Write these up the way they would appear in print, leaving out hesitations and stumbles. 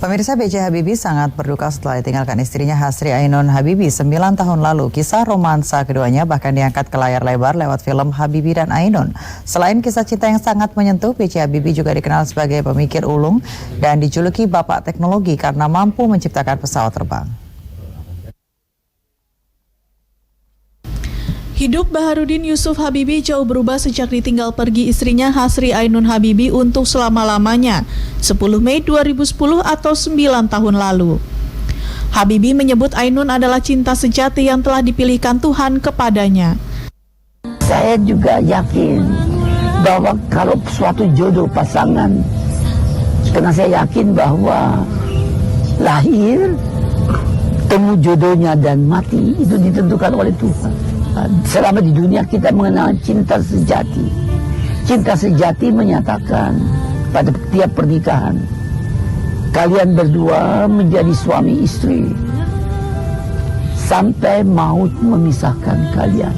Pemirsa, B.J. Habibie sangat berduka setelah ditinggalkan istrinya Hasri Ainun Habibie 9 tahun lalu. Kisah romansa keduanya bahkan diangkat ke layar lebar lewat film Habibie dan Ainun. Selain kisah cinta yang sangat menyentuh, B.J. Habibie juga dikenal sebagai pemikir ulung dan dijuluki bapak teknologi karena mampu menciptakan pesawat terbang. Hidup Baharudin Yusuf Habibie jauh berubah sejak ditinggal pergi istrinya Hasri Ainun Habibie untuk selama-lamanya, 10 Mei 2010 atau 9 tahun lalu. Habibie menyebut Ainun adalah cinta sejati yang telah dipilihkan Tuhan kepadanya. Saya juga yakin bahwa kalau suatu jodoh pasangan, karena saya yakin bahwa lahir, temu jodohnya dan mati itu ditentukan oleh Tuhan. Selama di dunia kita mengenal cinta sejati. Cinta sejati menyatakan pada tiap pernikahan, kalian berdua menjadi suami istri sampai maut memisahkan kalian.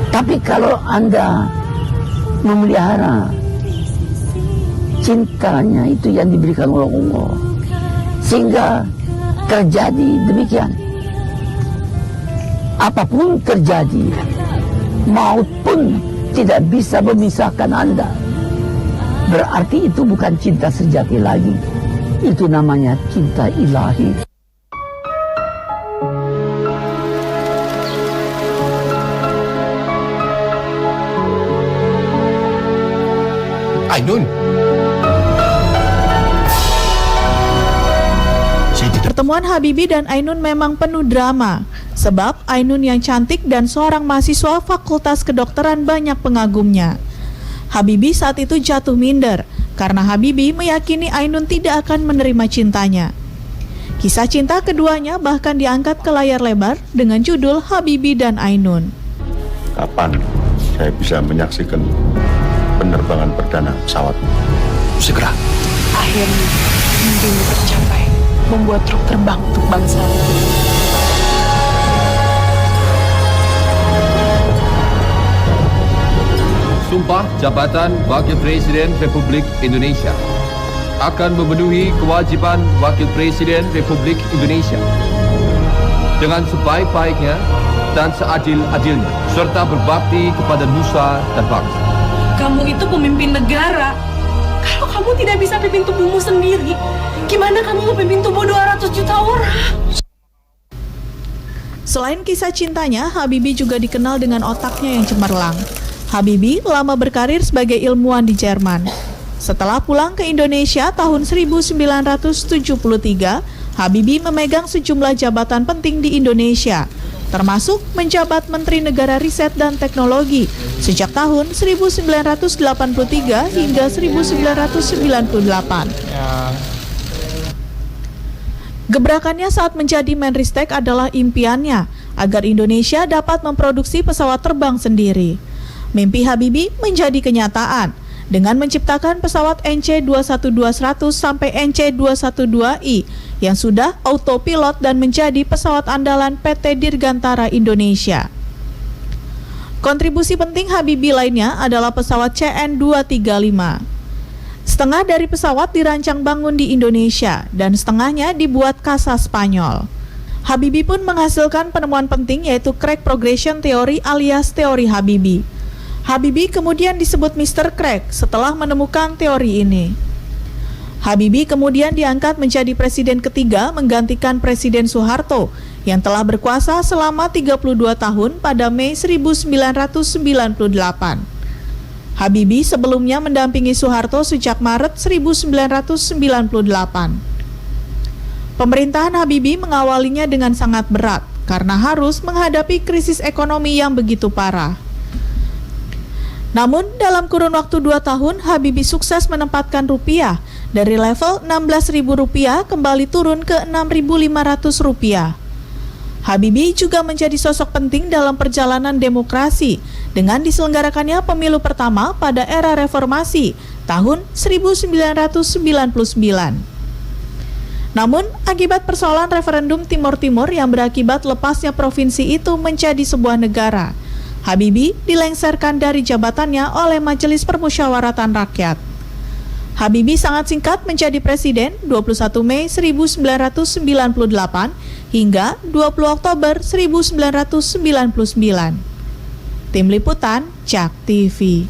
Tapi kalau Anda memelihara cintanya itu yang diberikan oleh Allah, sehingga terjadi demikian, apapun terjadi, maut pun tidak bisa memisahkan Anda. Berarti itu bukan cinta sejati lagi. Itu namanya cinta ilahi. Ainun. Pertemuan Habibie dan Ainun memang penuh drama, sebab Ainun yang cantik dan seorang mahasiswa Fakultas Kedokteran banyak pengagumnya. Habibie saat itu jatuh minder karena Habibie meyakini Ainun tidak akan menerima cintanya. Kisah cinta keduanya bahkan diangkat ke layar lebar dengan judul Habibie dan Ainun. Kapan saya bisa menyaksikan penerbangan perdana pesawat? Segera. Akhirnya mimpimu tercapai, membuat truk terbang untuk bangsa. Sumpah Jabatan Wakil Presiden Republik Indonesia akan memenuhi kewajiban Wakil Presiden Republik Indonesia dengan sebaik-baiknya dan seadil-adilnya, serta berbakti kepada nusa dan bangsa. Kamu itu pemimpin negara. Kalau kamu tidak bisa pimpin tubuhmu sendiri, gimana kamu mau pimpin tubuh 200 juta orang? Selain kisah cintanya, Habibie juga dikenal dengan otaknya yang cemerlang. Habibie lama berkarir sebagai ilmuwan di Jerman. Setelah pulang ke Indonesia tahun 1973, Habibie memegang sejumlah jabatan penting di Indonesia, termasuk menjabat Menteri Negara Riset dan Teknologi sejak tahun 1983 hingga 1998. Gebrakannya saat menjadi Menristek adalah impiannya agar Indonesia dapat memproduksi pesawat terbang sendiri. Mimpi Habibie menjadi kenyataan dengan menciptakan pesawat NC-212-100 sampai NC-212I yang sudah autopilot dan menjadi pesawat andalan PT Dirgantara Indonesia. Kontribusi penting Habibie lainnya adalah pesawat CN-235. Setengah dari pesawat dirancang bangun di Indonesia dan setengahnya dibuat Casa Spanyol. Habibie pun menghasilkan penemuan penting yaitu crack progression theory alias teori Habibie. Habibie kemudian disebut Mr. Crack setelah menemukan teori ini. Habibie kemudian diangkat menjadi presiden ketiga menggantikan Presiden Soeharto yang telah berkuasa selama 32 tahun pada Mei 1998. Habibie sebelumnya mendampingi Soeharto sejak Maret 1998. Pemerintahan Habibie mengawalinya dengan sangat berat karena harus menghadapi krisis ekonomi yang begitu parah. Namun dalam kurun waktu 2 tahun, Habibie sukses menempatkan rupiah dari level Rp16.000 kembali turun ke Rp6.500. Habibie juga menjadi sosok penting dalam perjalanan demokrasi dengan diselenggarakannya pemilu pertama pada era reformasi tahun 1999. Namun, akibat persoalan referendum Timor Timur yang berakibat lepasnya provinsi itu menjadi sebuah negara, Habibie dilengsarkan dari jabatannya oleh Majelis Permusyawaratan Rakyat. Habibie sangat singkat menjadi presiden 21 Mei 1998 hingga 20 Oktober 1999. Tim Liputan, JAK TV.